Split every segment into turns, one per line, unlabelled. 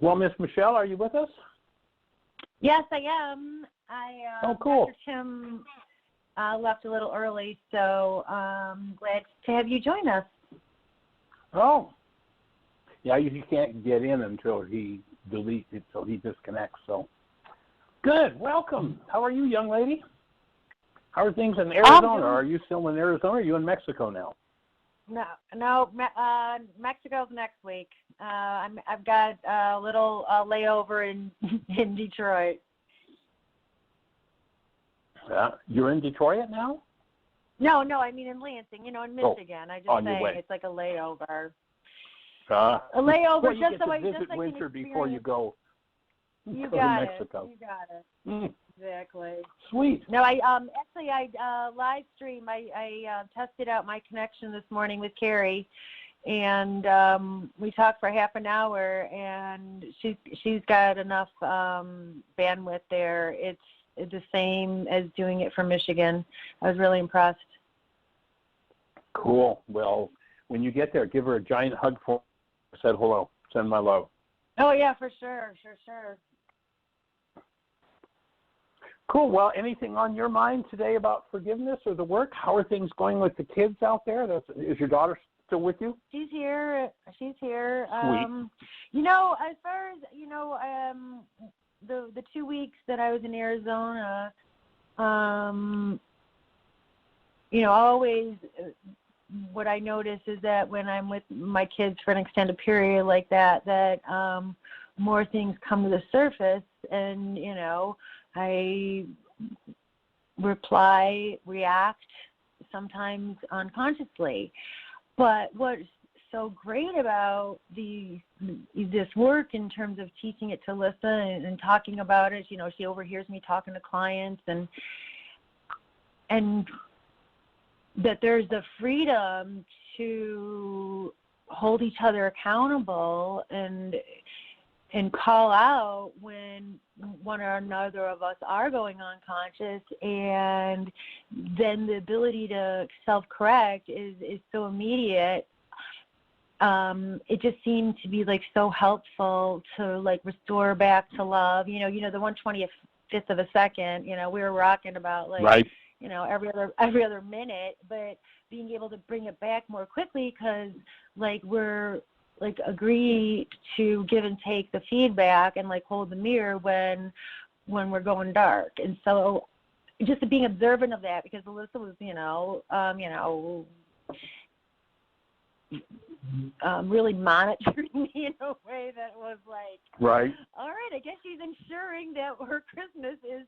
Well, Miss Michelle, are you with us?
Yes, I am.
Oh, cool.
Dr. Tim left a little early, so glad to have you join us.
Oh. Yeah, you can't get in until he deletes it, so he disconnects. So, good. Welcome. How are you, young lady? How are things in Arizona? Are you still in Arizona, or are you in Mexico now?
No. Mexico's next week. I've got a little layover in Detroit.
You're in Detroit now?
No, I mean in Lansing, in Michigan. I just say it's like a layover. A layover,
well, you
just
get
so
to visit
I
winter
can
before you go.
You
go
got
to
it.
Mexico.
You got it.
Mm.
Exactly.
Sweet.
No, I live stream. I tested out my connection this morning with Carrie, and we talked for half an hour, and she's got enough bandwidth there. It's the same as doing it from Michigan. I was really impressed.
Cool. Well, when you get there, give her a giant hug for her. Said hello. Send my love.
Oh, yeah, for sure. Sure.
Cool. Well, anything on your mind today about forgiveness or the work? How are things going with the kids out there? Is your daughter still with you?
She's here.
Sweet.
As far as, the 2 weeks that I was in Arizona, always what I notice is that when I'm with my kids for an extended period like that more things come to the surface, and, I react, sometimes unconsciously. But what's so great about this work in terms of teaching it to Alyssa and talking about it, she overhears me talking to clients, and that there's the freedom to hold each other accountable and call out when one or another of us are going unconscious, and then the ability to self-correct is so immediate. It just seemed to be so helpful to restore back to love. The 1/25th of a second. We were rocking about
right.
Every other minute, but being able to bring it back more quickly because we're agree to give and take the feedback and hold the mirror when we're going dark. And so just being observant of that, because Alyssa was really monitoring me in a way that was
right.
All right, I guess she's ensuring that her Christmas is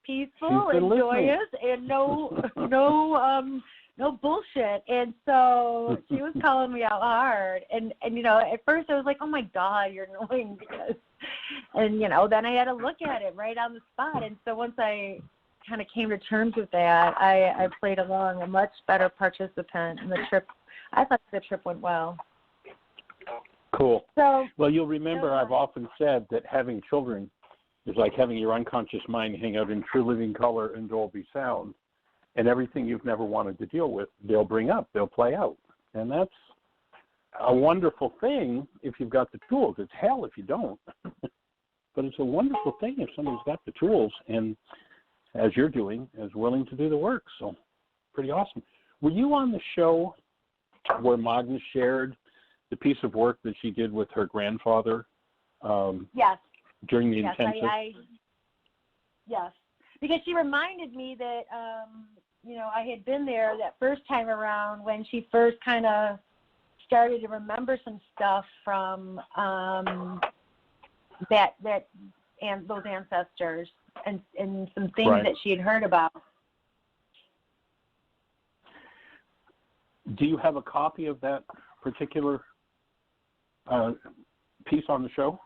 peaceful and joyous and no bullshit. And so she was calling me out hard. And at first I was like, oh my God, you're annoying and then I had to look at it right on the spot. And so once I kind of came to terms with that, I played along, a much better participant in the trip. I thought the trip went well.
Cool.
So,
well, you'll remember I've often said that having children is like having your unconscious mind hang out in true living color and Dolby sound, and everything you've never wanted to deal with, they'll bring up, they'll play out. And that's a wonderful thing if you've got the tools. It's hell if you don't. But it's a wonderful thing if somebody's got the tools and, as you're doing, is willing to do the work. So pretty awesome. Were you on the show where Magda shared the piece of work that she did with her grandfather?
Yes.
During the intensive?
Yes. Because she reminded me that, I had been there that first time around when she first kind of started to remember some stuff from those ancestors and some things
right.
that she had heard about.
Do you have a copy of that particular piece on the show?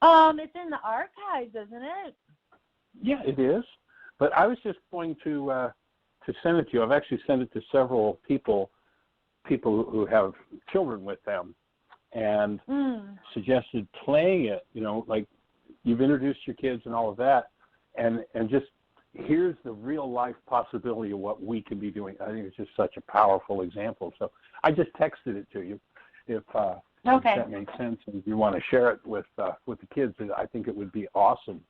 It's in the archives, isn't it?
Yeah, it is. But I was just going to send it to you. I've actually sent it to several people who have children with them, and suggested playing it. Like you've introduced your kids and all of that, and just here's the real life possibility of what we can be doing. I think it's just such a powerful example. So I just texted it to you. If
Okay.
If that makes sense, and if you want to share it with the kids, I think it would be awesome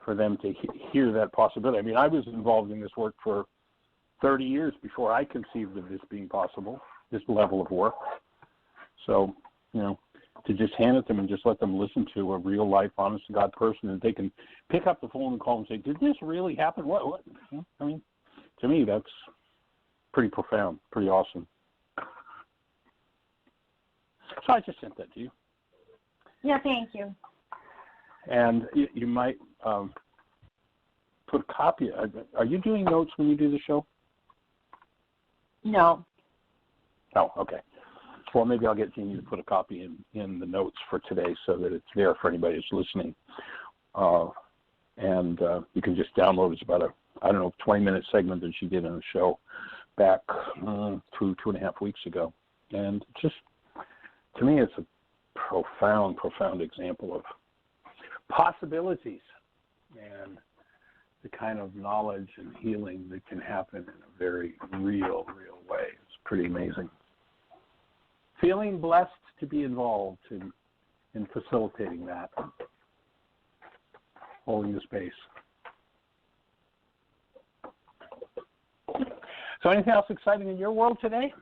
for them to hear that possibility. I mean, I was involved in this work for 30 years before I conceived of this being possible, this level of work. So, to just hand it to them and just let them listen to a real life, honest to God person, and they can pick up the phone and call and say, did this really happen? What? I mean, to me, that's pretty profound, pretty awesome. So I just sent that to you.
Yeah, thank you.
And you might put a copy. Are you doing notes when you do the show?
No.
Oh, okay. Well, maybe I'll get Jeannie to put a copy in the notes for today so that it's there for anybody who's listening. And you can just download it. It's about a 20-minute segment that she did on the show back 2.5 weeks ago. And just, to me, it's a profound, profound example of possibilities and the kind of knowledge and healing that can happen in a very real way. It's pretty amazing. Feeling blessed to be involved in facilitating that, holding the space. So anything else exciting in your world today?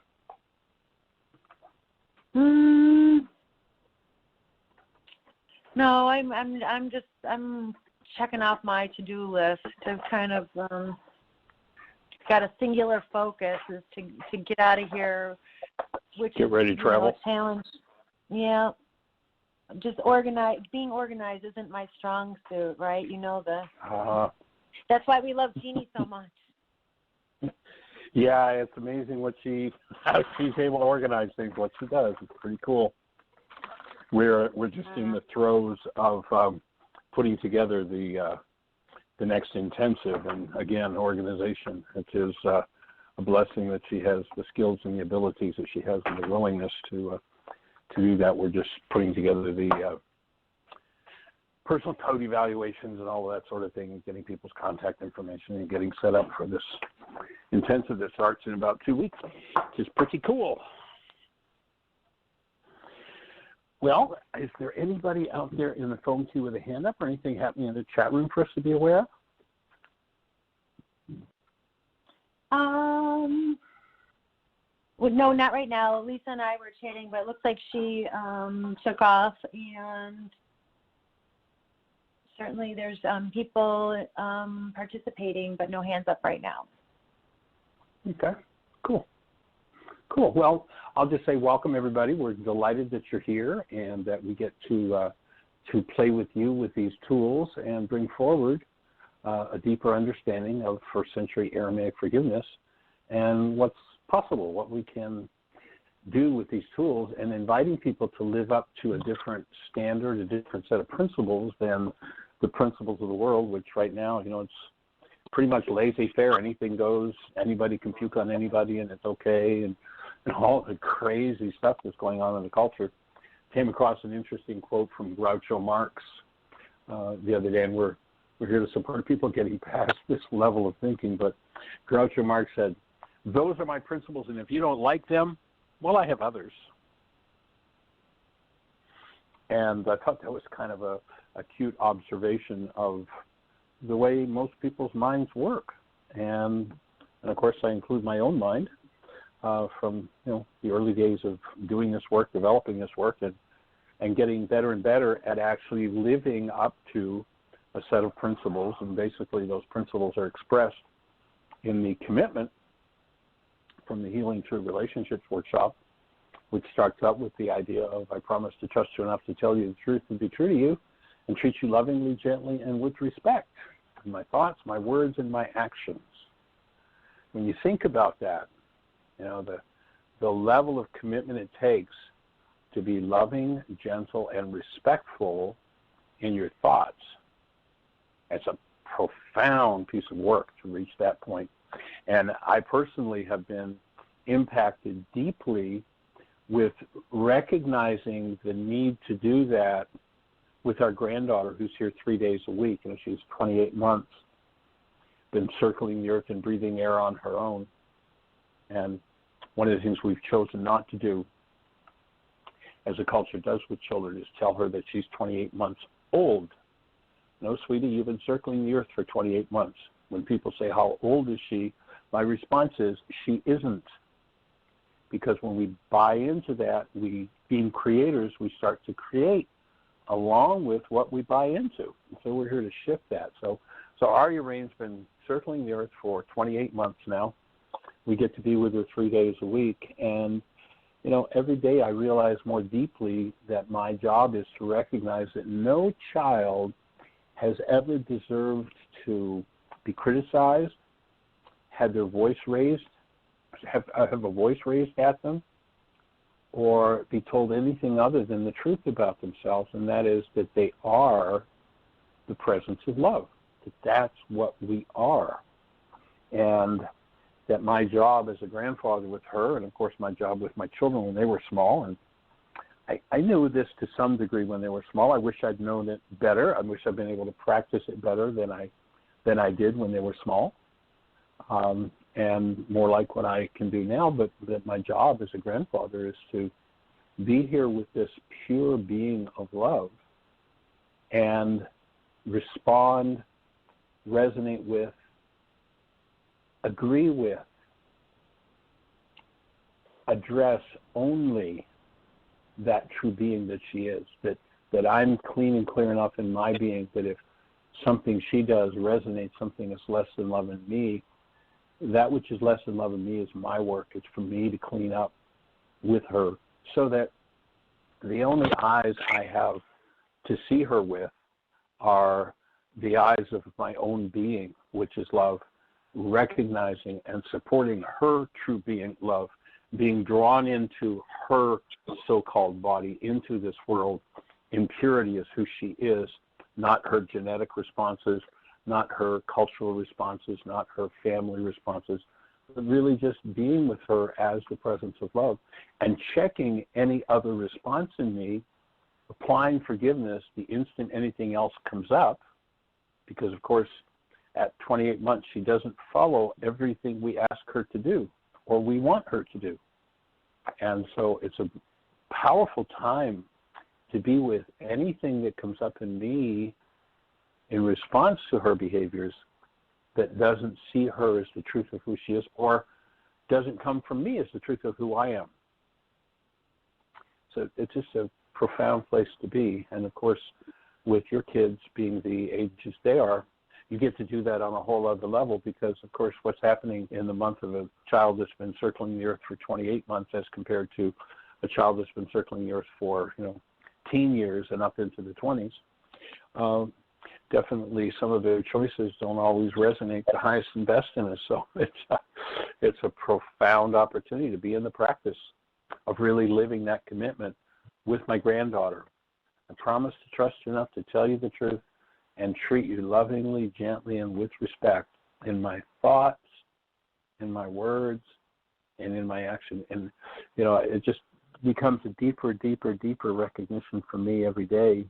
No, I'm checking off my to-do list to kind of got a singular focus is to get out of here, which
get ready to travel.
A challenge. Yeah, just being organized isn't my strong suit, right? That's why we love Jeannie so much.
Yeah, it's amazing how she's able to organize things. What she does, it's pretty cool. We're just in the throes of putting together the next intensive, and again, organization. It is a blessing that she has the skills and the abilities that she has and the willingness to do that. We're just putting together the personal code evaluations and all of that sort of thing, and getting people's contact information and getting set up for this intensive that starts in about 2 weeks, which is pretty cool. Well, is there anybody out there in the phone queue with a hand up or anything happening in the chat room for us to be aware of?
Well, no, not right now. Lisa and I were chatting, but it looks like she took off, and certainly there's people participating, but no hands up right now.
Okay, cool. Well, I'll just say welcome, everybody. We're delighted that you're here and that we get to play with you with these tools and bring forward a deeper understanding of first-century Aramaic forgiveness and what's possible, what we can do with these tools, and inviting people to live up to a different standard, a different set of principles than the principles of the world, which right now, it's pretty much laissez-faire. Anything goes. Anybody can puke on anybody, and it's okay, and all the crazy stuff that's going on in the culture. Came across an interesting quote from Groucho Marx the other day, and we're here to support people getting past this level of thinking. But Groucho Marx said, "Those are my principles, and if you don't like them, well, I have others." And I thought that was kind of a cute observation of the way most people's minds work. And of course, I include my own mind from the early days of doing this work, developing this work, and getting better and better at actually living up to a set of principles. And basically, those principles are expressed in the commitment from the Healing Through Relationships workshop, which starts out with the idea of, I promise to trust you enough to tell you the truth and be true to you, and treat you lovingly, gently, and with respect in my thoughts, my words, and my actions. When you think about that, the level of commitment it takes to be loving, gentle, and respectful in your thoughts, it's a profound piece of work to reach that point. And I personally have been impacted deeply with recognizing the need to do that with our granddaughter, who's here 3 days a week. She's 28 months, been circling the earth and breathing air on her own. And one of the things we've chosen not to do as the culture does with children, is tell her that she's 28 months old. No, sweetie, you've been circling the earth for 28 months. When people say, how old is she? My response is, she isn't. Because when we buy into that, we, being creators, we start to create along with what we buy into. And so we're here to shift that. So Arya Reign's been circling the earth for 28 months now. We get to be with her 3 days a week. And, you know, every day I realize more deeply that my job is to recognize that no child has ever deserved to be criticized, had their voice raised, have a voice raised at them, or be told anything other than the truth about themselves, and that is that they are the presence of love, that that's what we are. And that my job as a grandfather with her, and of course my job with my children when they were small, and I knew this to some degree when they were small. I wish I'd known it better. I wish I'd been able to practice it better than I did when they were small, and more like what I can do now. But that my job as a grandfather is to be here with this pure being of love and respond, resonate with, agree with, address only that true being that she is, that I'm clean and clear enough in my being that if something she does resonates, something is less than love in me, that which is less than love in me is my work. It's for me to clean up with her so that the only eyes I have to see her with are the eyes of my own being, which is love, recognizing and supporting her true being, love, being drawn into her so-called body, into this world in purity as who she is, not her genetic responses, not her cultural responses, not her family responses, but really just being with her as the presence of love and checking any other response in me, applying forgiveness the instant anything else comes up, because of course at 28 months she doesn't follow everything we ask her to do or we want her to do. And so it's a powerful time to be with anything that comes up in me in response to her behaviors that doesn't see her as the truth of who she is or doesn't come from me as the truth of who I am. So it's just a profound place to be. And of course, with your kids being the ages they are, you get to do that on a whole other level because, of course, what's happening in the month of a child that's been circling the earth for 28 months as compared to a child that's been circling the earth for, teen years and up into the 20s, definitely some of their choices don't always resonate the highest and best in us. So it's a profound opportunity to be in the practice of really living that commitment with my granddaughter. I promise to trust you enough to tell you the truth and treat you lovingly, gently, and with respect in my thoughts, in my words, and in my action. And, it just becomes a deeper, deeper, deeper recognition for me every day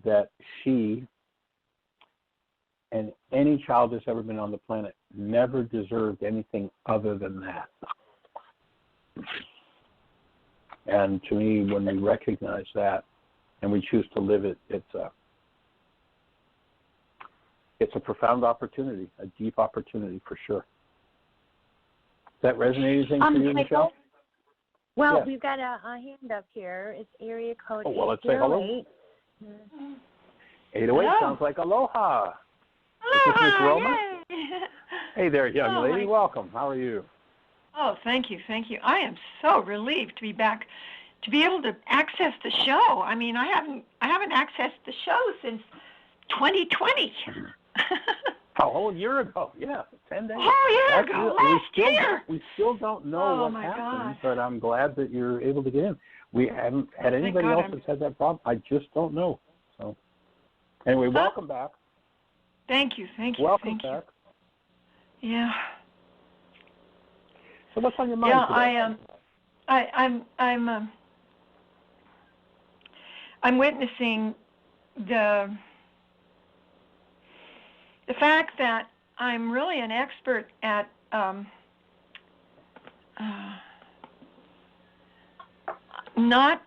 that she and any child that's ever been on the planet never deserved anything other than that. And to me, when we recognize that and we choose to live it, it's a profound opportunity, a deep opportunity for sure. Does that resonate anything for you, Michelle?
Well,
yes.
We've got a hand up here. It's area code 808.
Let's say hello. 808
hello.
Sounds like aloha.
Aloha,
Is this Miss Roma?
yay.
Hey there, young lady. Welcome. How are you?
Oh, thank you. I am so relieved to be back, to be able to access the show. I mean, I haven't accessed the show since 2020.
Oh, a year ago. Yeah, 10 days.
Last year.
We still don't know what happened, but I'm glad that you're able to get in. We haven't had anybody else that's had that problem. I just don't know. So, anyway, welcome back.
Thank you.
Welcome back.
Yeah.
So what's on your mind today?
I'm witnessing the fact that I'm really an expert at not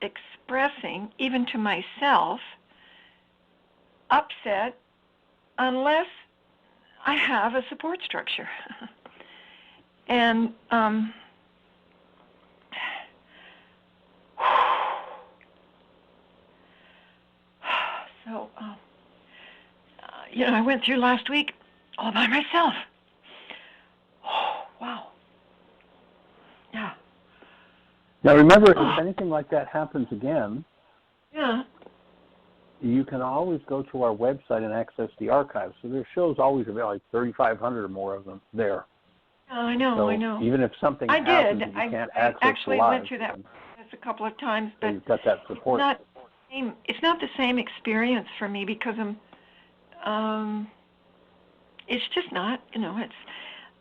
expressing, even to myself, upset unless I have a support structure. And so, I went through last week all by myself. Oh, wow. Yeah.
Now remember, if anything like that happens again,
yeah,
you can always go to our website and access the archives. So there's shows always available, like 3,500 or more of them there.
Oh, I know,
so
I know.
Even if something
I
happens
did.
and you can't
I
access
actually
live,
went through that process a couple of times, but
so you've got that support.
it's not the same experience for me because it's just not, it's,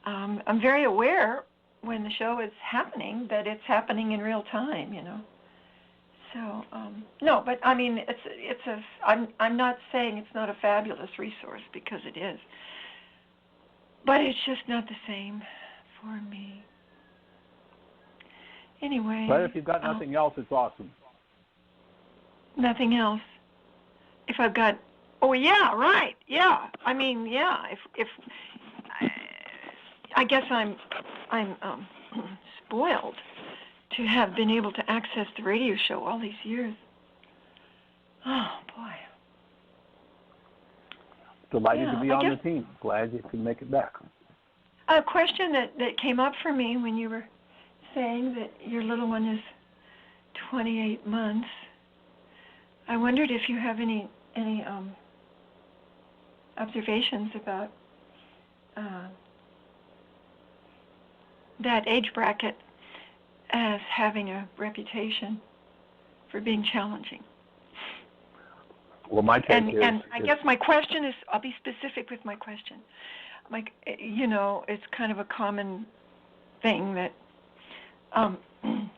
I'm very aware when the show is happening that it's happening in real time, So, no, but I mean, I'm not saying it's not a fabulous resource because it is, but it's just not the same for me. Anyway.
But if you've got nothing else, it's awesome.
Nothing else. If I've got, oh yeah, right, yeah. I mean, yeah. If I guess I'm spoiled to have been able to access the radio show all these years. Oh boy.
Delighted to be on the team. Glad you could make it back.
A question that came up for me when you were saying that your little one is 28 months. I wondered if you have any observations about that age bracket as having a reputation for being challenging.
Well, my take is...
And I guess my question is, I'll be specific with my question. It's kind of a common thing that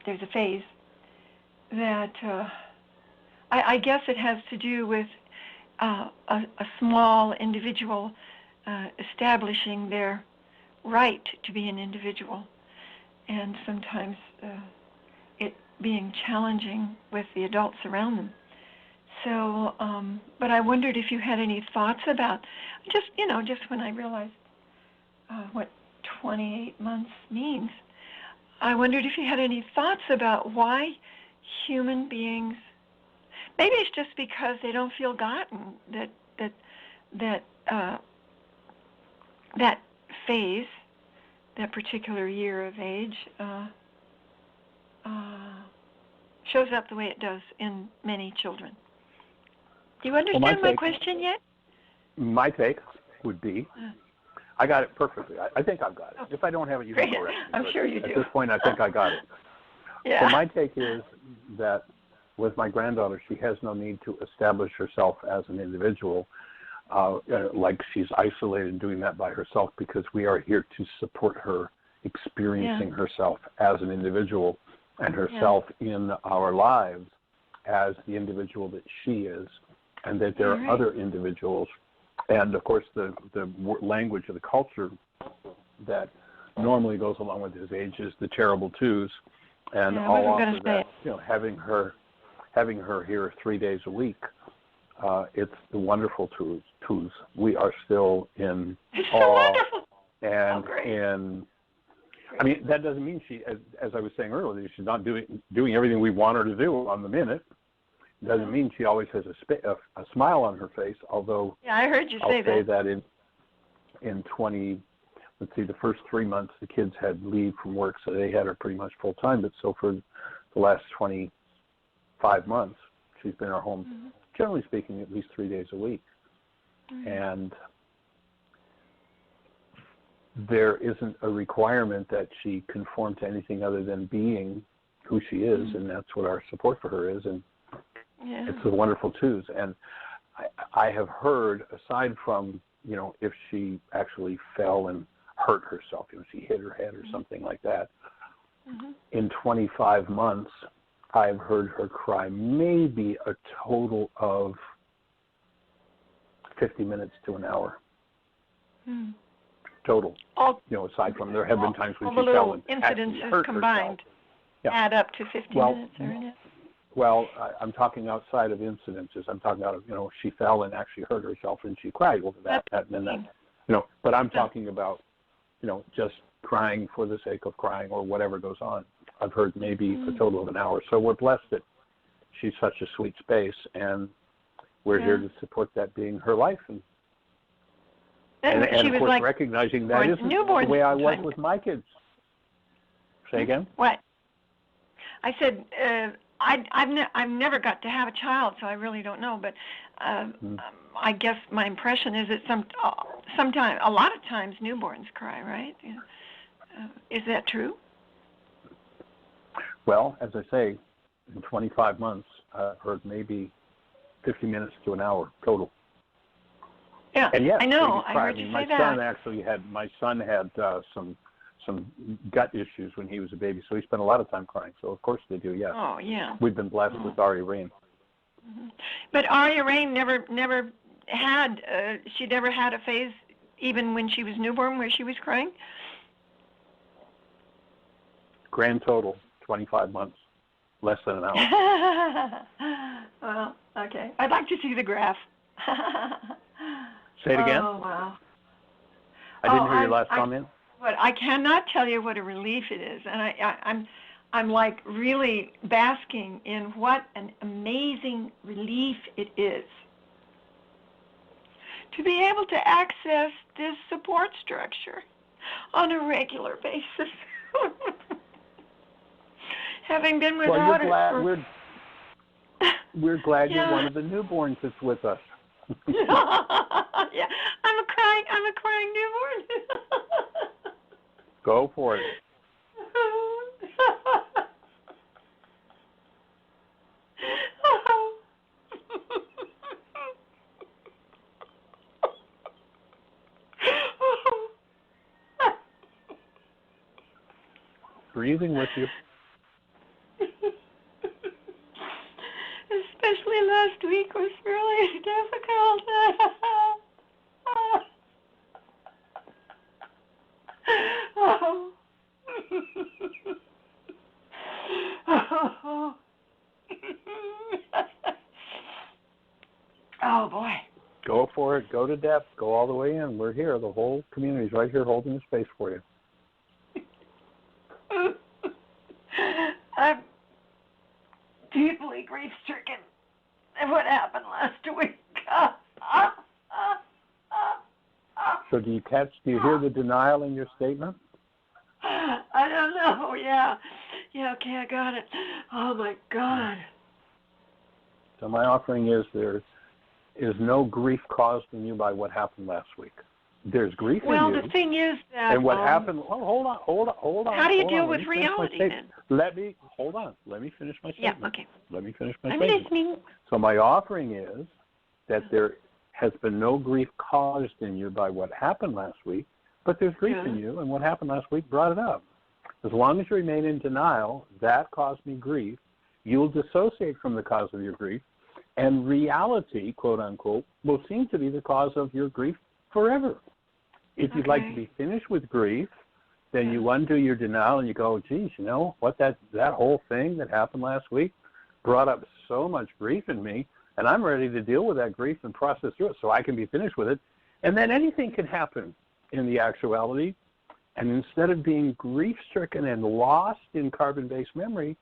there's a phase that I guess it has to do with a small individual establishing their right to be an individual, and sometimes it being challenging with the adults around them. So, but I wondered if you had any thoughts about, just when I realized what 28 months means, I wondered if you had any thoughts about why human beings, maybe it's just because they don't feel gotten, that phase, that particular year of age, shows up the way it does in many children. Do you understand my question yet?
My take would be, I got it perfectly. I think I've got it. If I don't have it, you can correct me.
I'm sure you do.
At this point, I think I got it.
Yeah.
So my take is that with my granddaughter, she has no need to establish herself as an individual, like she's isolated and doing that by herself, because we are here to support her experiencing herself as an individual and herself in our lives as the individual that she is, and that there are other individuals. And of course, the language of the culture that normally goes along with his age is the terrible twos, and all of that, having her here 3 days a week, it's the wonderful twos. We are still in awe, and I mean, that doesn't mean she, as I was saying earlier, she's not doing everything we want her to do on the minute. It doesn't mean she always has a smile on her face, although
I heard you
say that in the first 3 months the kids had leave from work, so they had her pretty much full time. But so for the last 25 months, she's been at our home, generally speaking, at least 3 days a week. And there isn't a requirement that she conform to anything other than being who she is, and that's what our support for her is. And it's the wonderful twos. And I have heard, aside from, if she actually fell and hurt herself, she hit her head or something like that, in 25 months, I've heard her cry maybe a total of 50 minutes to an hour. Total. Aside from there have been times when she fell and actually hurt
combined
herself.
Add up to 50 minutes, or
Well, I'm talking outside of incidences. I'm talking about, she fell and actually hurt herself and she cried over that, and that, but I'm talking about, just crying for the sake of crying or whatever goes on. I've heard maybe a total of an hour. So we're blessed that she's such a sweet space, and we're here to support that being her life. And of course, recognizing that isn't the way I was with my kids. Say again?
What? I said, I've never got to have a child, so I really don't know. But I guess my impression is that sometimes, a lot of times, newborns cry, right? Is that true?
Well, as I say, in 25 months, I've heard maybe 50 minutes to an hour total.
Yeah,
and yes,
I know. I heard you say that.
My son had some gut issues when he was a baby, so he spent a lot of time crying. So of course they do. Yes.
Oh yeah.
We've been blessed with Arya Reign.
Mm-hmm. But Arya Reign never had. She never had a phase, even when she was newborn, where she was crying.
Grand total, 25 months, less than an hour.
Well, okay. I'd like to see the graph.
Say it again.
Oh wow.
I didn't hear your last comment.
But I cannot tell you what a relief it is, and I'm like really basking in what an amazing relief it is to be able to access this support structure on a regular basis. Having been without it. We're glad you're one of the newborns that's with us. Yeah, I'm a crying newborn.
Go for it. Breathing with you.
Especially last week was really difficult. Oh. Oh boy.
Go for it. Go to depth. Go all the way in. We're here. The whole community's right here holding the space for you.
I'm deeply grief-stricken at what happened last week.
So do you hear the denial in your statement?
I don't know. Yeah, okay, I got it. Oh my God.
So my offering is there is no grief caused in you by what happened last week. There's grief in you.
Well, the thing is that...
And what happened... Well, hold on.
How do you deal with reality, then?
Hold on. Let me finish my statement.
Yeah, okay.
Let me finish my
I'm
statement.
listening.
So my offering is that there has been no grief caused in you by what happened last week, but there's grief in you, and what happened last week brought it up. As long as you remain in denial, that caused me grief, you'll dissociate from the cause of your grief, and reality, quote unquote, will seem to be the cause of your grief forever. If you'd like to be finished with grief, then you undo your denial and you go, geez, what, that whole thing that happened last week brought up so much grief in me, and I'm ready to deal with that grief and process through it so I can be finished with it. And then anything can happen in the actuality. And instead of being grief-stricken and lost in carbon-based memory,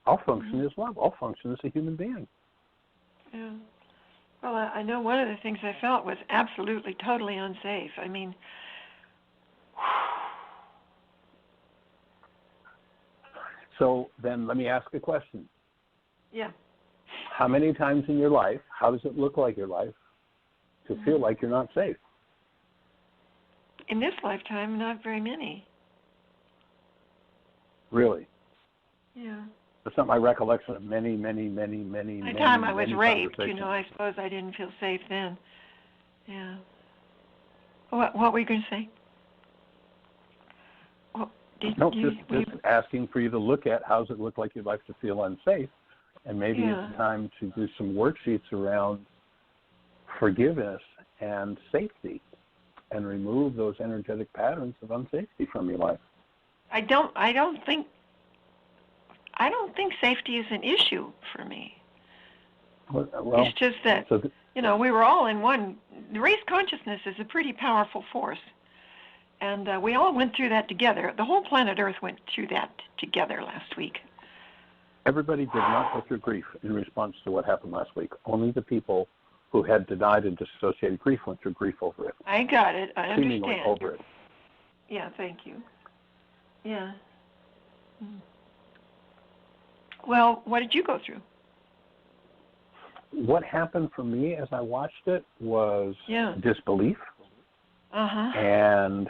I'll function as love. I'll function as a human being.
Yeah. Well, I know one of the things I felt was absolutely, totally unsafe. I mean,
so then let me ask a question.
Yeah.
How many times in your life, how does it look like your life to feel like you're not safe?
In this lifetime, not very many.
Really?
Yeah.
That's not my recollection of many.
By the time I was raped, I suppose I didn't feel safe then. Yeah. What were you going to say?
Just asking for you to look at how does it look like your life to feel unsafe, and maybe it's time to do some worksheets around forgiveness and safety, and remove those energetic patterns of unsafety from your life.
I don't think I don't think safety is an issue for me.
Well,
it's just that, we were all in one. The race consciousness is a pretty powerful force. And we all went through that together. The whole planet Earth went through that together last week.
Everybody did not go through grief in response to what happened last week. Only the people who had denied and dissociated grief went through grief over it.
I got it. I understand.
Seemingly over it.
Yeah, thank you. Yeah. Well, what did you go through?
What happened for me as I watched it was disbelief and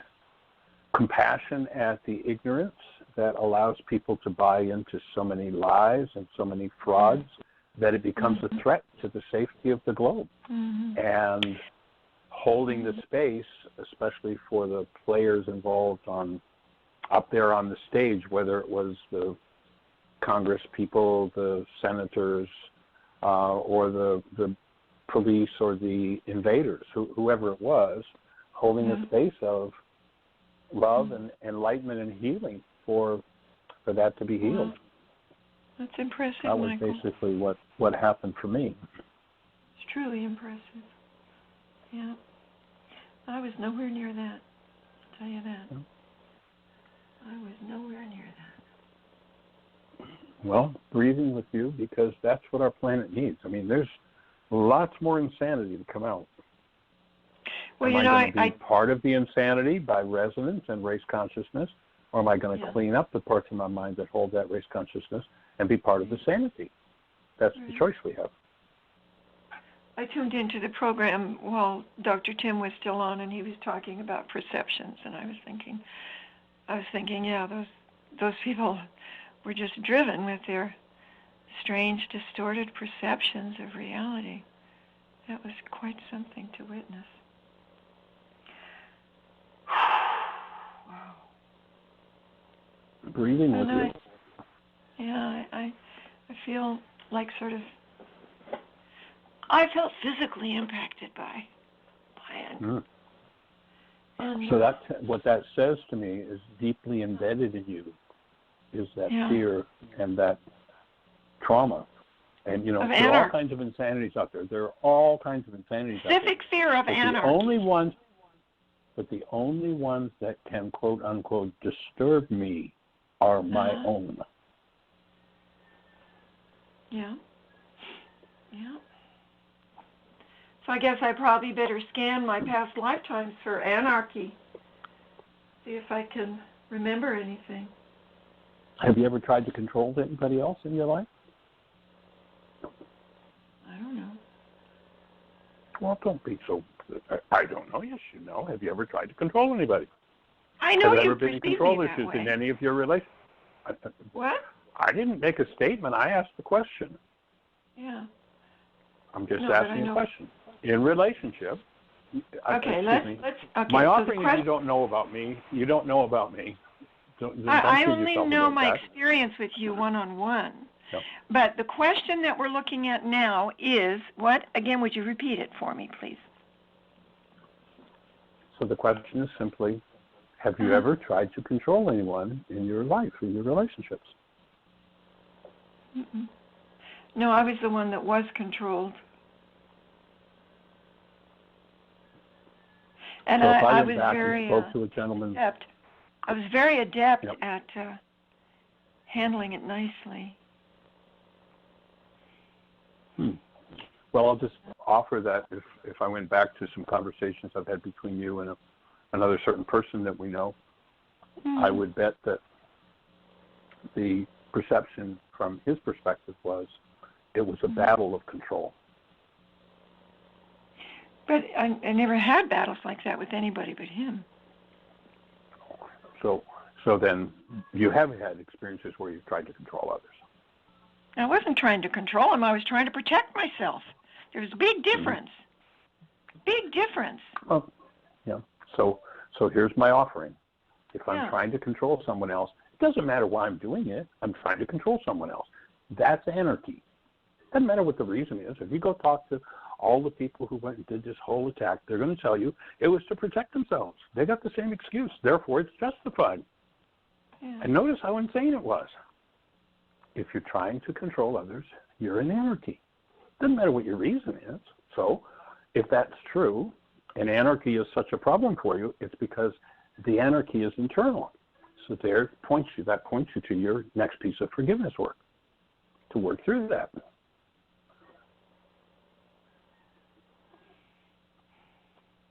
compassion at the ignorance that allows people to buy into so many lies and so many frauds that it becomes a threat to the safety of the globe. And holding the space, especially for the players involved up there on the stage, whether it was the Congress people, the senators, or the police or the invaders, whoever it was, holding a space of love and enlightenment and healing for that to be healed.
That's impressive,
That was
Michael.
basically what happened for me.
It's truly impressive. Yeah. I was nowhere near that. I'll tell you that.
Yeah.
I was nowhere near that.
Well, breathing with you, because that's what our planet needs. I mean, there's lots more insanity to come out.
Well,
am I going to be part of the insanity by resonance and race consciousness, or am I going to clean up the parts of my mind that hold that race consciousness and be part of the sanity? That's the choice we have.
I tuned into the program while Dr. Tim was still on, and he was talking about perceptions, and I was thinking, yeah, those people were just driven with their strange, distorted perceptions of reality. That was quite something to witness. Wow.
Breathing with you.
Yeah, I feel like I felt physically impacted by it. And,
so what that says to me is deeply embedded in you is that fear and that trauma. And, there are all kinds of insanities out there. There are all kinds of insanities out there.
Specific fear of anarchy.
But the only ones that can, quote, unquote, disturb me are my own.
Yeah. Yeah. So I guess I probably better scan my past lifetimes for anarchy. See if I can remember anything.
Have you ever tried to control anybody else in your life?
I don't know.
Well, don't be so... I don't know. Yes, you know. Have you ever tried to control anybody?
I know
you
you
ever been in control issues in any of your relationships?
What?
I didn't make a statement. I asked the question.
Yeah.
I'm just asking a question. In relationship...
Okay, let's okay.
My offering is you don't know about me. You don't know about me.
I only know my experience with you one-on-one.
No.
But the question that we're looking at now is, what? Again, would you repeat it for me, please?
So the question is simply, have you ever tried to control anyone in your life, in your relationships?
No, I was the one that was controlled. And
so if
I
I
was
went back
very
and spoke to a gentleman...
adept. I was very adept at handling it nicely.
Well, I'll just offer that if I went back to some conversations I've had between you and another certain person that we know, I would bet that the perception from his perspective was it was a battle of control.
But I never had battles like that with anybody but him.
So then you have had experiences where you've tried to control others.
I wasn't trying to control him. I was trying to protect myself. There's a big difference. Big difference.
Well, yeah. So here's my offering. If I'm trying to control someone else, it doesn't matter why I'm doing it. I'm trying to control someone else. That's anarchy. It doesn't matter what the reason is. If you go talk to all the people who went and did this whole attack, they're going to tell you it was to protect themselves. They got the same excuse. Therefore, it's justified. Yeah. And notice how insane it was. if you're trying to control others, you're in anarchy. Doesn't matter what your reason is. So if that's true, and anarchy is such a problem for you, it's because the anarchy is internal. So that points you to your next piece of forgiveness work, to work through that.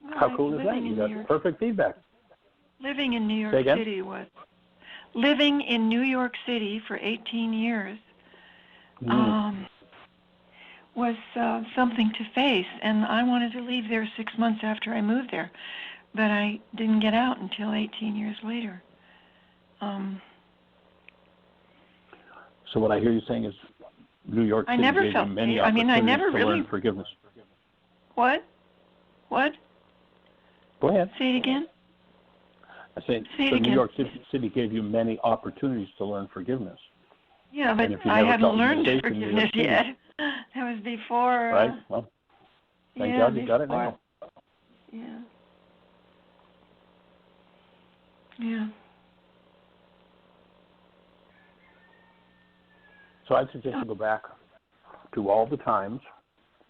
Well,
How cool is that? You got perfect feedback.
Living in New York City was living in New York City for 18 years was something to face, and I wanted to leave there 6 months after I moved there, but I didn't get out until 18 years later.
So what I hear you saying is New York City gave you many opportunities to learn forgiveness.
What?
Go ahead.
Say it again.
I say New York City gave you many opportunities to learn forgiveness.
Yeah, but I hadn't learned forgiveness yet. That was before.
Right. Well, thank God you got it now.
Yeah. Yeah.
So I'd suggest you go back to all the times,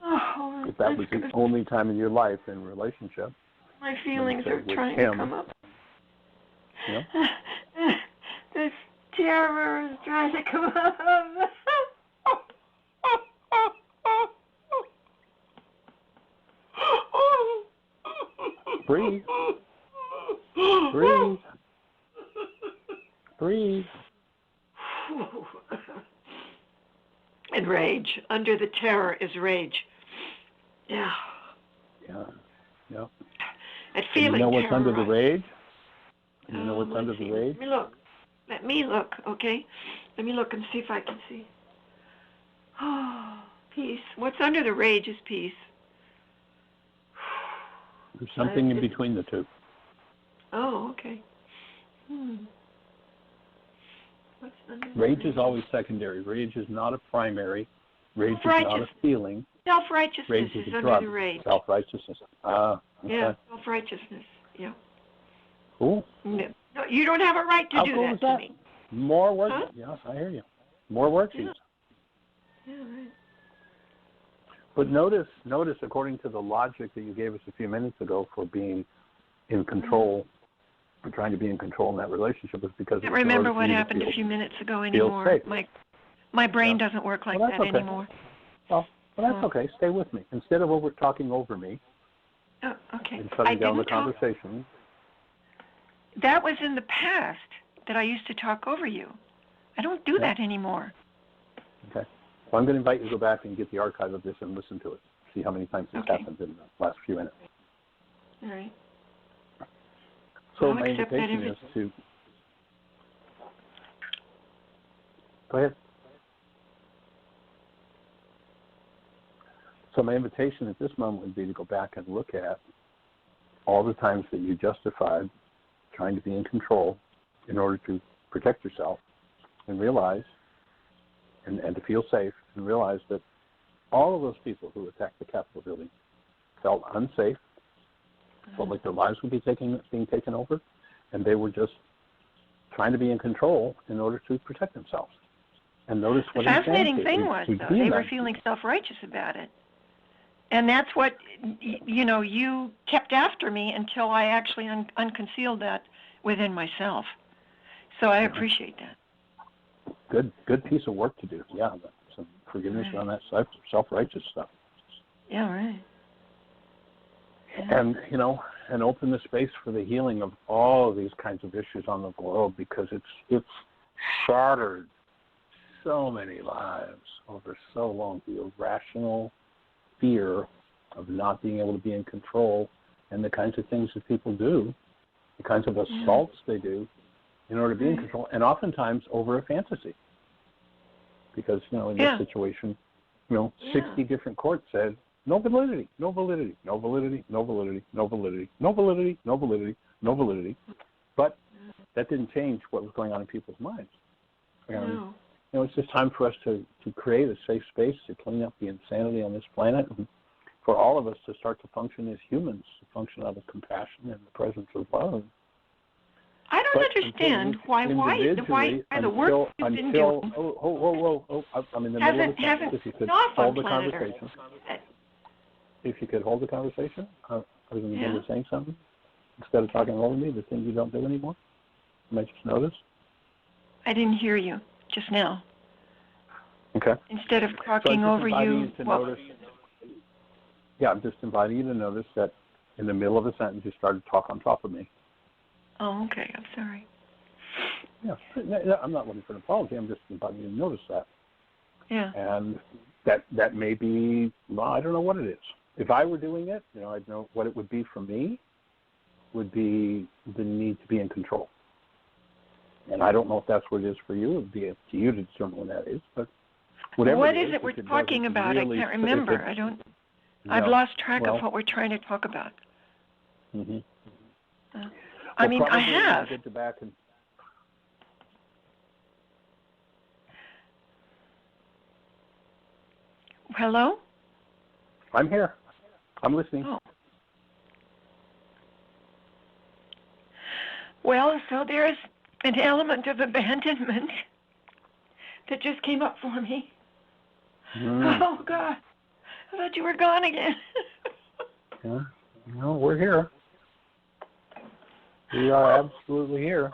if that was the only time in your life in relationship.
My feelings are trying to come up.
Yeah.
This terror is trying to come up.
Breathe. Breathe. Breathe.
And rage. Under the terror is rage. Yeah.
Yeah. Yep.
And feeling
you know what's under the rage? You know what's under the rage?
Let me look, okay? Let me look and see if I can see. Oh, peace. What's under the rage is peace.
There's something in between the two.
Oh, okay. What's under
rage is always secondary. Rage is not a primary. Rage is not a feeling.
Self-righteousness
rage
is
a
under
drug.
the rage.
Self-righteousness. Okay.
Yeah, self-righteousness. Yeah.
Cool.
No, you don't have a right to do
cool
that to me.
More work.
Huh?
Yes, I hear you. More worksheets.
Yeah, right.
But notice, according to the logic that you gave us a few minutes ago for being in control, for trying to be in control in that relationship, is because
I can't remember what happened a few minutes ago anymore. My brain doesn't work like that anymore.
Well, that's okay. Stay with me. Instead of talking over me,
okay.
and shutting down the conversation.
That was in the past that I used to talk over you. I don't do that anymore.
Okay. Well, I'm going to invite you to go back and get the archive of this and listen to it. See how many times this happened in the last few minutes.
All right.
So my invitation is to... Go ahead. So my invitation at this moment would be to go back and look at all the times that you justified trying to be in control in order to protect yourself, and realize, and to feel safe, and realize that all of those people who attacked the Capitol building felt unsafe, felt like their lives would be being taken over, and they were just trying to be in control in order to protect themselves. And notice what
the fascinating thing was, though, they were feeling self-righteous about it. And that's what, you kept after me until I actually unconcealed that within myself. So I appreciate that.
Good piece of work to do. Yeah, some forgiveness on that self-righteous stuff.
Yeah, right. Yeah.
And open the space for the healing of all of these kinds of issues on the globe, because it's shattered so many lives over so long. The irrational fear of not being able to be in control, and the kinds of things that people do, the kinds of assaults they do in order to be in control, and oftentimes over a fantasy. Because, in this situation, 60 different courts said, no validity, no validity, no validity, no validity, no validity, no validity, no validity, no validity. But that didn't change what was going on in people's minds. And, it's just time for us to create a safe space to clean up the insanity on this planet, and for all of us to start to function as humans, to function out of compassion and the presence of love.
I don't understand why the work you've been doing
I'm in the middle of a sentence. If you could hold the
planet
conversation. If you could hold the conversation. I was in the middle of saying something. Instead of talking over me, the thing you don't do anymore. You might just notice.
I didn't hear you just now.
Okay.
Instead of talking over you.
Yeah, I'm just inviting you to notice that in the middle of a sentence you started to talk on top of me.
Oh, okay. I'm sorry.
Yeah, I'm not looking for an apology. I'm just inviting you to notice that.
Yeah.
And that may be, well, I don't know what it is. If I were doing it, I'd know what it would be for me would be the need to be in control. And I don't know if that's what it is for you. It would be up to you to determine what that is. But whatever
what
is
it we're talking about? Really, I can't remember. I've lost track of what we're trying to talk about.
Mm-hmm.
I mean, I have.
Get back and...
Hello?
I'm here. I'm listening.
Oh. Well, so there's an element of abandonment that just came up for me. Oh, God. I thought you were gone again.
Yeah. No, we're here. We are absolutely here.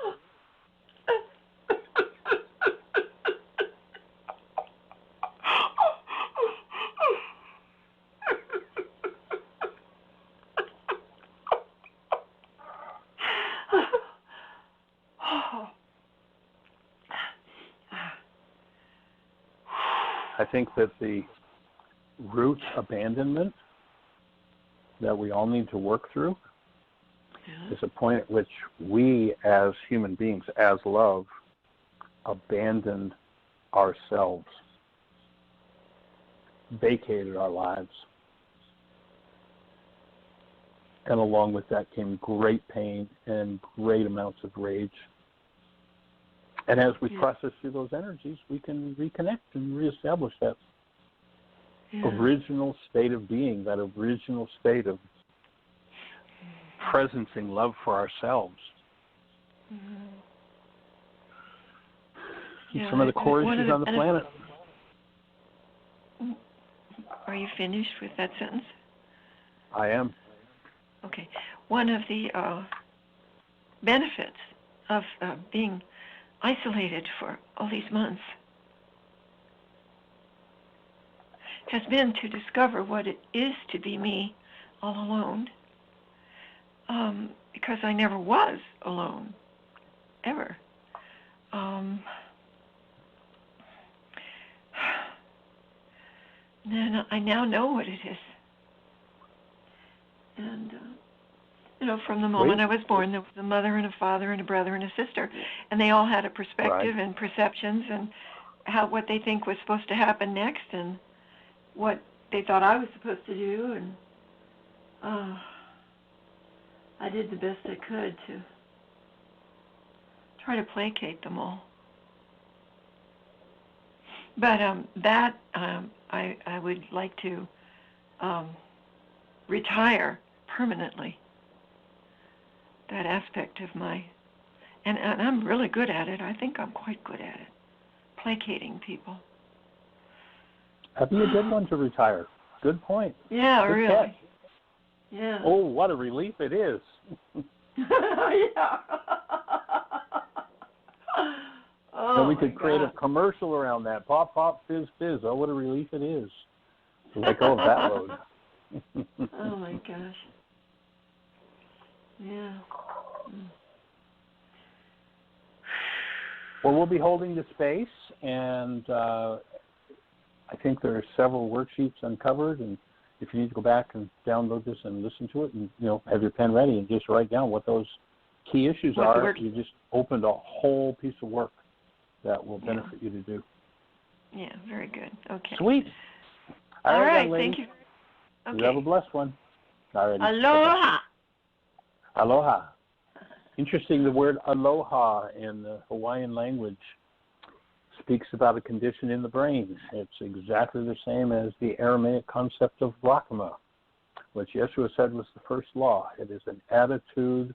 I think that the root abandonment that we all need to work through is a point at which we as human beings, as love, abandoned ourselves, vacated our lives. And along with that came great pain and great amounts of rage. And as we process through those energies, we can reconnect and reestablish that original state of being, that original state of presencing love for ourselves. Some of the core issues on the planet.
Are you finished with that sentence?
I am.
Okay. One of the benefits of being isolated for all these months has been to discover what it is to be me all alone, because I never was alone, ever. Then I now know what it is. And, from the moment I was born, there was a mother and a father and a brother and a sister, and they all had a perspective and perceptions and what they think was supposed to happen next and what they thought I was supposed to do, and I did the best I could to try to placate them all. But I would like to retire permanently that aspect of and I'm really good at it. I think I'm quite good at it, placating people.
That'd be a good one to retire. Good point.
Yeah,
good
really.
Catch.
Yeah.
Oh, what a relief it is.
Yeah.
And we could create a commercial around that. Pop, pop, fizz, fizz. Oh, what a relief it is. Let go of that load.
Oh, my gosh. Yeah.
Well, we'll be holding the space, and I think there are several worksheets uncovered, and if you need to go back and download this and listen to it and, have your pen ready and just write down what those key issues are, you just opened a whole piece of work that will benefit you to do.
Yeah, very good. Okay.
Sweet.
All right,
then,
thank you. Okay.
You have a blessed one. All right.
Aloha.
Aloha. Interesting, the word aloha in the Hawaiian language speaks about a condition in the brain. It's exactly the same as the Aramaic concept of rakama, which Yeshua said was the first law. It is an attitude,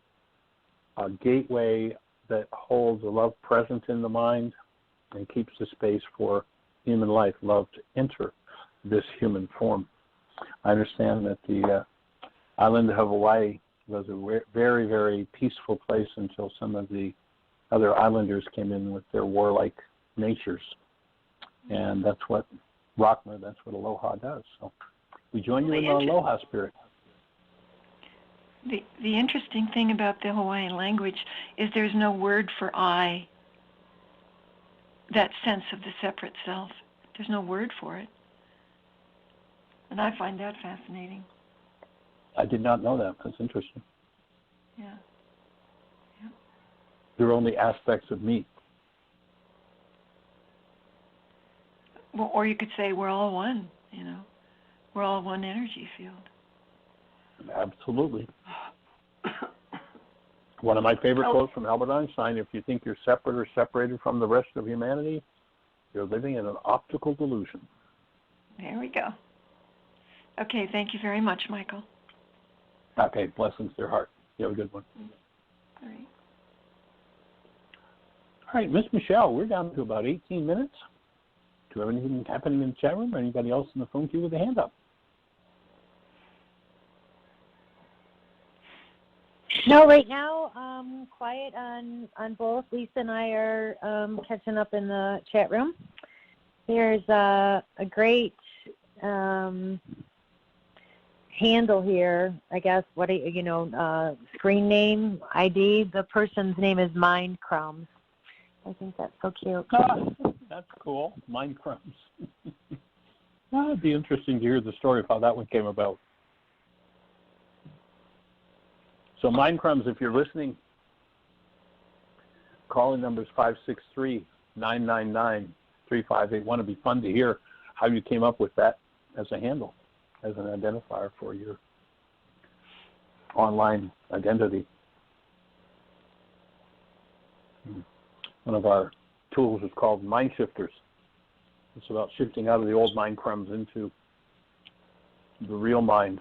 a gateway that holds a love present in the mind and keeps the space for human life, love, to enter this human form. I understand that the island of Hawaii was a very, very peaceful place until some of the other islanders came in with their warlike natures. And that's what Rockmer, that's what Aloha does. So we join you in the Aloha spirit.
The interesting thing about the Hawaiian language is there's no word for I, that sense of the separate self. There's no word for it. And I find that fascinating.
I did not know that. That's interesting.
Yeah.
They're only aspects of me.
Well, or you could say we're all one, We're all one energy field.
Absolutely. One of my favorite quotes from Albert Einstein, if you think you're separate or separated from the rest of humanity, you're living in an optical delusion.
There we go. Okay, thank you very much, Michael.
Okay, blessings to your heart. You have a good one.
All right.
All right, Miss Michelle, we're down to about 18 minutes. Do you have anything happening in the chat room or anybody else in the phone queue with a hand up?
No, right now, quiet on both. Lisa and I are catching up in the chat room. There's a great handle here, I guess, screen name, ID. The person's name is Mind Crumbs. I think that's so cute.
That's cool. Mind Crumbs. That would be interesting to hear the story of how that one came about. So Mind Crumbs, if you're listening, calling number is 563-999-3581. It'd be fun to hear how you came up with that as a handle, as an identifier for your online identity. One of our tools is called Mind Shifters. It's about shifting out of the old mind crumbs into the real mind,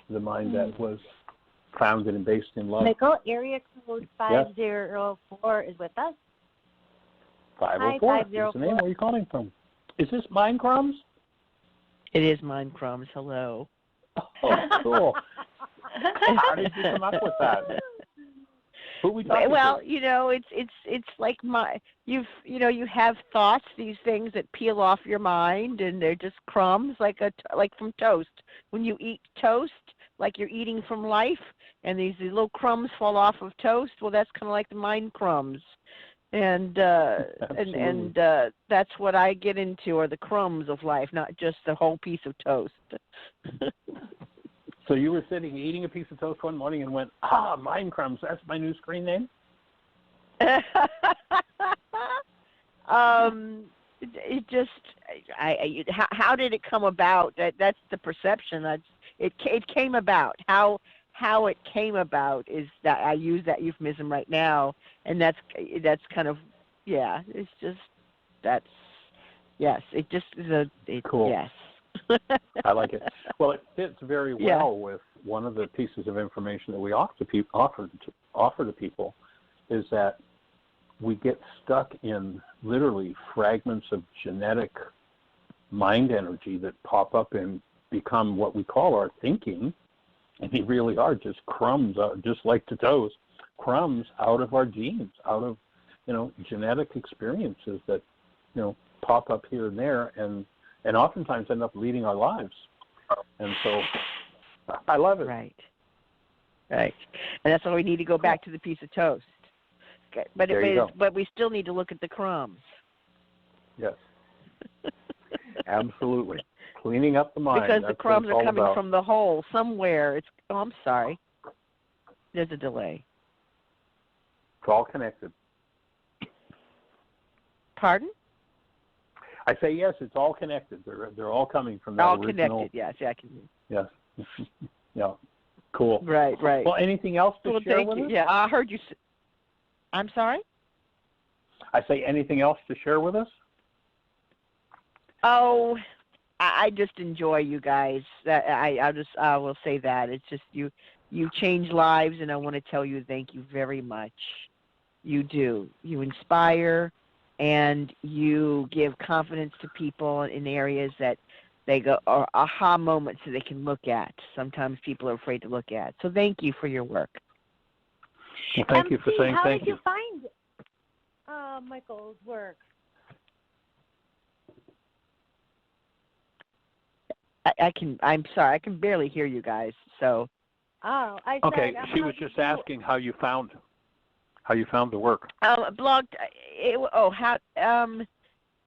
the mind that was founded and based in love.
Michael, area code 504 is with us.
504.
Hi,
What's the name? Where are you calling from? Is this Mind Crumbs?
It is Mind Crumbs. Hello.
Oh, cool. How did you come up with that? Who are we talking
Well,
to?
it's like you have thoughts, these things that peel off your mind, and they're just crumbs, like from toast. When you eat toast, like you're eating from life, and these little crumbs fall off of toast. Well, that's kind of like the mind crumbs, and that's what I get into, are the crumbs of life, not just the whole piece of toast.
So you were sitting eating a piece of toast one morning and went, Mind Crumbs, that's my new screen name?
It just, how did it come about? That's the perception. It came about. How it came about is that I use that euphemism right now, and that's kind of, yeah. It's just yes. It just is
cool.
Yes.
I like it. Well, it fits very well with one of the pieces of information that we offer to people, is that we get stuck in literally fragments of genetic mind energy that pop up and become what we call our thinking, and they really are just crumbs, just like the toast, crumbs out of our genes, out of genetic experiences that pop up here and there, and oftentimes end up leading our lives. And so I love it.
Right. And that's why we need to go back to the piece of toast. Okay. But we still need to look at the crumbs.
Yes. Absolutely. Cleaning up the mind.
Because
that's
the crumbs are coming
about.
from the hole somewhere. I'm sorry. There's a delay.
It's all connected.
Pardon?
I say yes, it's all connected. They're all coming from that
all
original.
Connected, yes. Yeah, I can.
Yes. Yeah. Cool.
Right.
Well, anything else to share
thank
with
you.
us?
Yeah, I heard you. I'm sorry?
I say anything else to share with us?
Oh, I just enjoy you guys. I will say that. It's just you change lives, and I want to tell you thank you very much. you do. You inspire, and you give confidence to people in areas that they go, or aha moments that they can look at. Sometimes people are afraid to look at. So thank you for your work.
Well, thank you for saying thank you.
How did you find Michael's work?
I'm sorry, I can barely hear you guys. So.
Oh, I said.
Okay, she was just asking how you found the work.
Blog.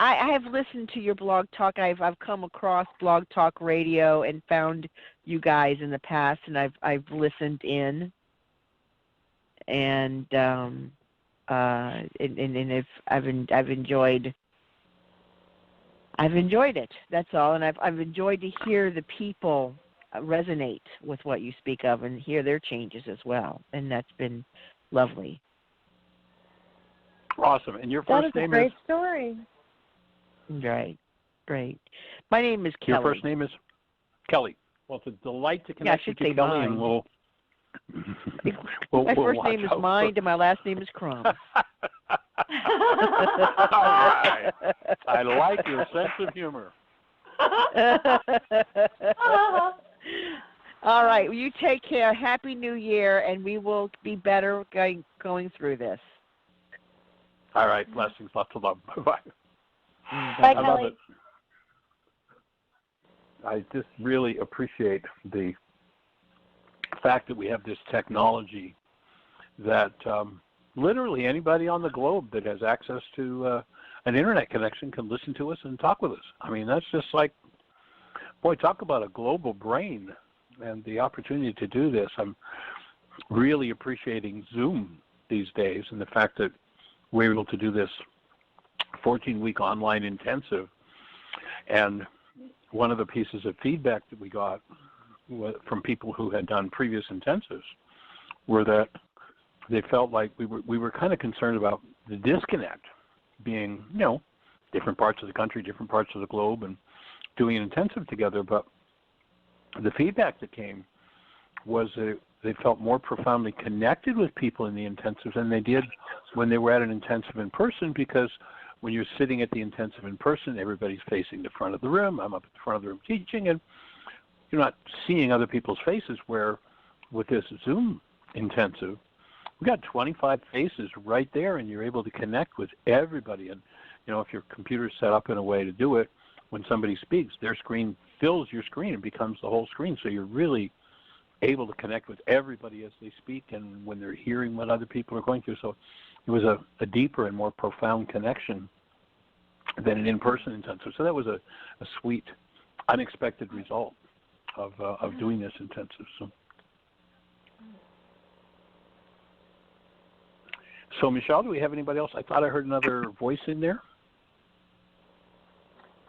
I have listened to your Blog Talk. I've come across Blog Talk Radio and found you guys in the past, and I've listened in, and I've enjoyed it. That's all, and I've enjoyed to hear the people resonate with what you speak of and hear their changes as well, and that's been lovely.
Awesome. And your first name is?
That is a great story.
Great. My name is Kelly.
Your first name is Kelly. Well, it's a delight to connect with you, Kelly, and we'll
my first name is Mind, and my last name is Crumb.
All right. I like your sense of humor.
All right. Well, you take care. Happy New Year, and we will be better going through this.
All right. Blessings. Lots of love. Bye-bye.
Bye,
I love it. I just really appreciate the fact that we have this technology that literally anybody on the globe that has access to an internet connection can listen to us and talk with us. I mean, that's just like, boy, talk about a global brain and the opportunity to do this. I'm really appreciating Zoom these days and the fact that we're able to do this 14-week online intensive. And one of the pieces of feedback that we got from people who had done previous intensives were that they felt like we were kind of concerned about the disconnect being, different parts of the country, different parts of the globe, and doing an intensive together. But the feedback that came was that they felt more profoundly connected with people in the intensives than they did when they were at an intensive in person, because when you're sitting at the intensive in person, everybody's facing the front of the room. I'm up at the front of the room teaching, and you're not seeing other people's faces, where with this Zoom intensive, we got 25 faces right there, and you're able to connect with everybody. And, if your computer's set up in a way to do it, when somebody speaks, their screen fills your screen and becomes the whole screen. So you're really able to connect with everybody as they speak and when they're hearing what other people are going through. So it was a deeper and more profound connection than an in-person intensive. So that was a sweet, unexpected result of doing this intensive. So Michelle, do we have anybody else? I thought I heard another voice in there.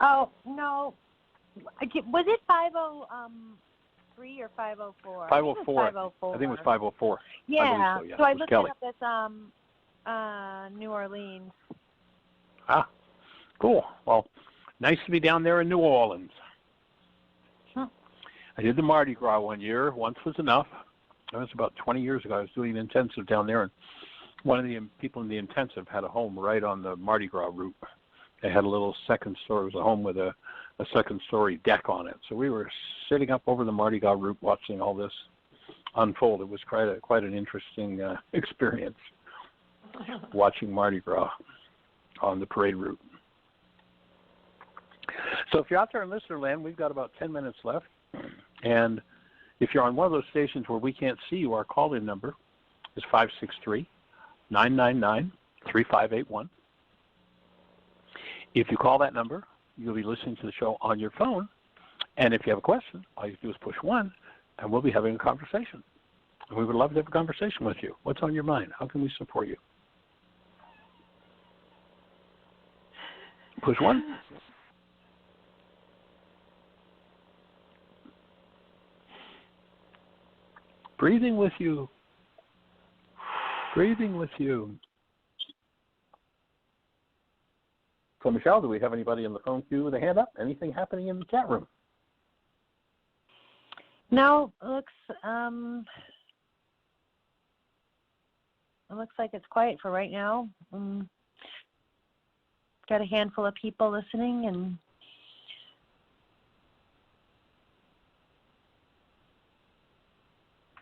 Oh, no. Was it 503 or 504?
504.
504.
I think it was 504.
Yeah.
I believe so, yeah.
So I looked
Kelly.
it up as New Orleans.
Ah, cool. Well, nice to be down there in New Orleans. I did the Mardi Gras one year. Once was enough. That was about 20 years ago. I was doing an intensive down there, and one of the people in the intensive had a home right on the Mardi Gras route. They had a little second story. It was a home with a second-story deck on it. So we were sitting up over the Mardi Gras route watching all this unfold. It was quite an interesting experience, watching Mardi Gras on the parade route. So if you're out there in listener land, we've got about 10 minutes left. And if you're on one of those stations where we can't see you, our call-in number is 563-999-3581. If you call that number, you'll be listening to the show on your phone. And if you have a question, all you do is push 1, and we'll be having a conversation. And we would love to have a conversation with you. What's on your mind? How can we support you? Push 1. Breathing with you. Breathing with you. So, Michelle, do we have anybody in the phone queue with a hand up? Anything happening in the chat room?
No, looks It looks like it's quiet for right now. Got a handful of people listening, and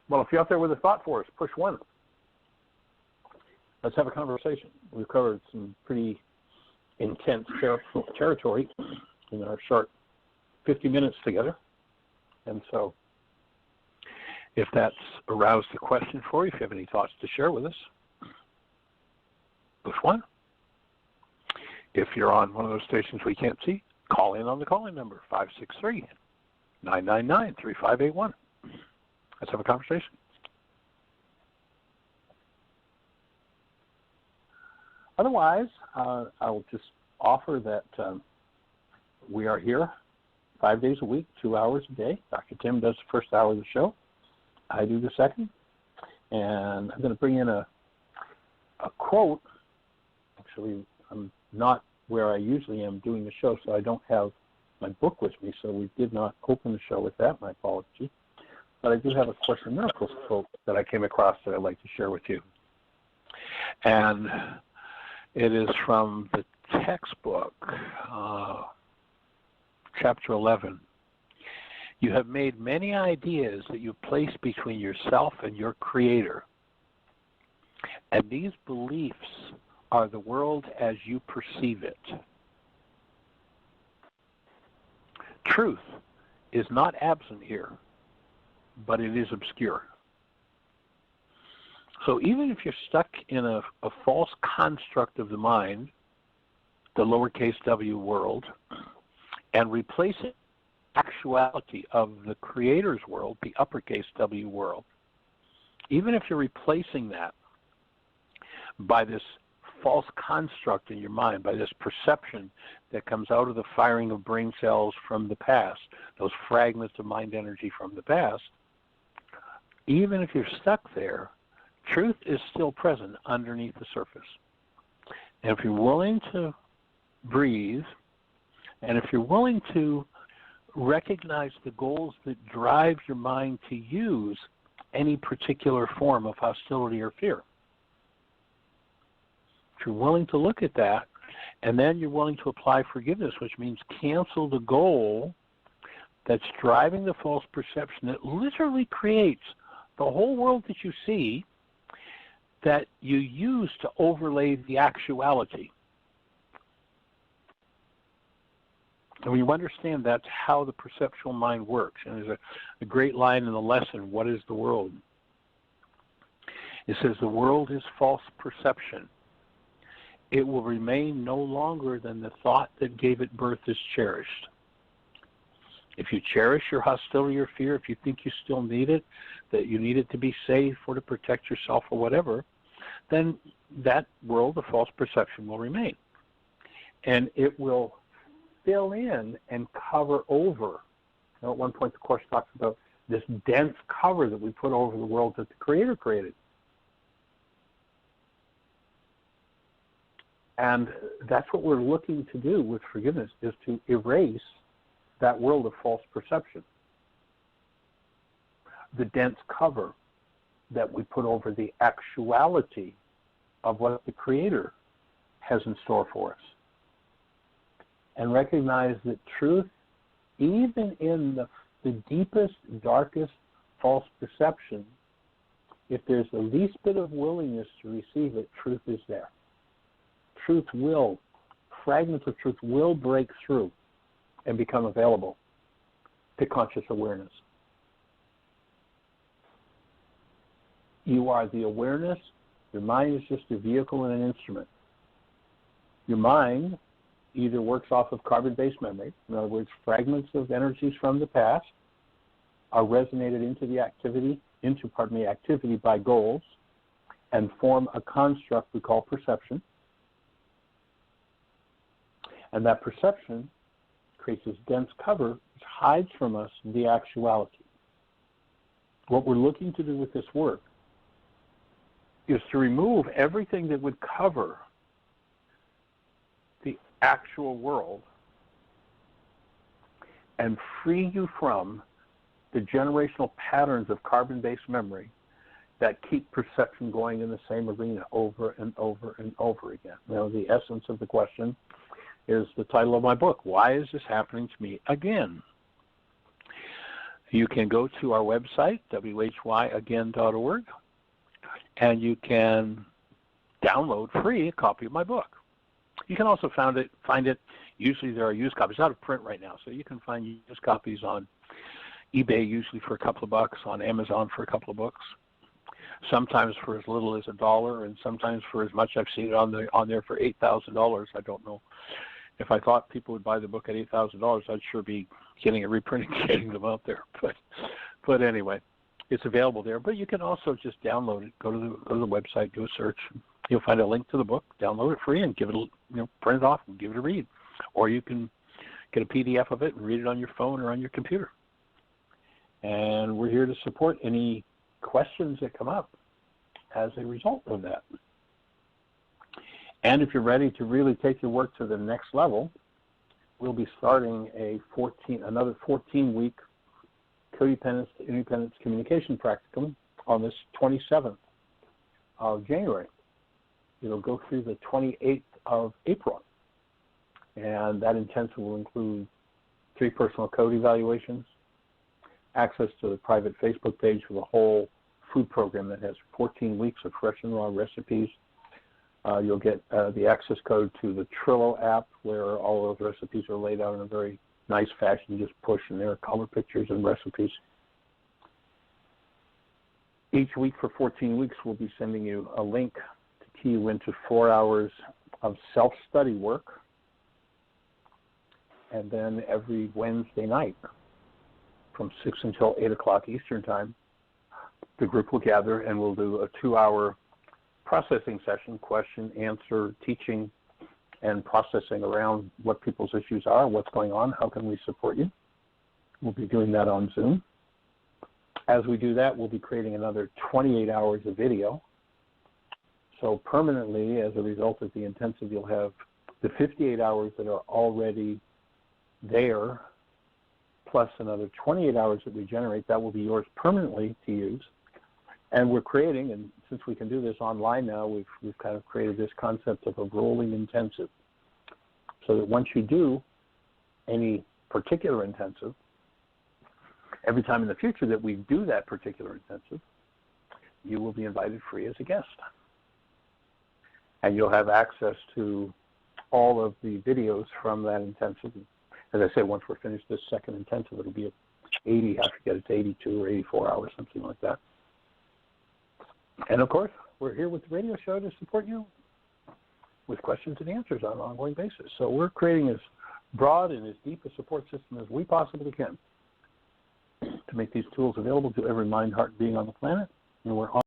well, if you're out there with a thought for us, push 1. Let's have a conversation. We've covered some pretty intense territory in our short 50 minutes together. And so if that's aroused a question for you, if you have any thoughts to share with us, push 1. If you're on one of those stations we can't see, call in on the calling number, 563-999-3581. Let's have a conversation. Otherwise, I'll just offer that we are here 5 days a week, 2 hours a day. Dr. Tim does the first hour of the show. I do the second. And I'm going to bring in a quote. Actually, I'm not where I usually am doing the show, so I don't have my book with me, so we did not open the show with that. My apology. But I do have a Course in Miracles quote that I came across that I'd like to share with you. And it is from the textbook, chapter 11. You have made many ideas that you place between yourself and your Creator. And these beliefs are the world as you perceive it. Truth is not absent here, but it is obscure. So even if you're stuck in a false construct of the mind, the lowercase w world, and replace it with actuality of the Creator's world, the uppercase W world, even if you're replacing that by this false construct in your mind, by this perception that comes out of the firing of brain cells from the past, those fragments of mind energy from the past, even if you're stuck there, truth is still present underneath the surface. And if you're willing to breathe, and if you're willing to recognize the goals that drive your mind to use any particular form of hostility or fear, if you're willing to look at that, and then you're willing to apply forgiveness, which means cancel the goal that's driving the false perception that literally creates the whole world that you see, that you use to overlay the actuality. And when you understand that's how the perceptual mind works, and there's a great line in the lesson, What is the World? It says, the world is false perception. It will remain no longer than the thought that gave it birth is cherished. If you cherish your hostility or fear, if you think you still need it, that you need it to be safe or to protect yourself or whatever, then that world of false perception will remain. And it will fill in and cover over. You know, at one point the Course talks about this dense cover that we put over the world that the Creator created. And that's what we're looking to do with forgiveness, is to erase that world of false perception. The dense cover that we put over the actuality of what the Creator has in store for us. And recognize that truth, even in the deepest, darkest false perception, if there's the least bit of willingness to receive it, truth is there. Truth will, fragments of truth will break through and become available to conscious awareness. You are the awareness. Your mind is just a vehicle and an instrument. Your mind either works off of carbon-based memory, in other words, fragments of energies from the past are resonated into the activity, activity by goals, and form a construct we call perception. And that perception creates this dense cover which hides from us the actuality. What we're looking to do with this work is to remove everything that would cover the actual world and free you from the generational patterns of carbon-based memory that keep perception going in the same arena over and over and over again. You know, the essence of the question is the title of my book, Why Is This Happening to Me Again? You can go to our website, whyagain.org, and you can download free a copy of my book. You can also find it, usually there are used copies, it's out of print right now, so you can find used copies on eBay usually for a couple of bucks, on Amazon for a couple of bucks, sometimes for as little as $1, and sometimes for as much. I've seen it on there for $8,000. I don't know. If I thought people would buy the book at $8,000, I'd sure be getting it reprinted and getting them out there. But anyway, it's available there. But you can also just download it. Go to the website, do a search. You'll find a link to the book. Download it free and give it, print it off and give it a read. Or you can get a PDF of it and read it on your phone or on your computer. And we're here to support any questions that come up as a result of that. And if you're ready to really take your work to the next level, we'll be starting another 14-week codependence to independence communication practicum on this 27th of January. It'll go through the 28th of April. And that intensive will include 3 personal code evaluations, access to the private Facebook page for the whole food program that has 14 weeks of fresh and raw recipes. You'll get the access code to the Trello app where all those recipes are laid out in a very nice fashion. You just push and there are color pictures and recipes. Each week for 14 weeks, we'll be sending you a link to key you into 4 hours of self-study work. And then every Wednesday night from 6 until 8 o'clock Eastern Time, the group will gather and we'll do a 2-hour processing session, question, answer, teaching, and processing around what people's issues are, what's going on, how can we support you. We'll be doing that on Zoom. As we do that, we'll be creating another 28 hours of video. So permanently, as a result of the intensive, you'll have the 58 hours that are already there, plus another 28 hours that we generate. That will be yours permanently to use. And we're creating, and since we can do this online now, we've kind of created this concept of a rolling intensive. So that once you do any particular intensive, every time in the future that we do that particular intensive, you will be invited free as a guest. And you'll have access to all of the videos from that intensive. As I say, once we're finished this second intensive, it'll be at 80, I forget, it's 82 or 84 hours, something like that. And of course, we're here with the radio show to support you with questions and answers on an ongoing basis. So we're creating as broad and as deep a support system as we possibly can to make these tools available to every mind, heart, being on the planet. And we're on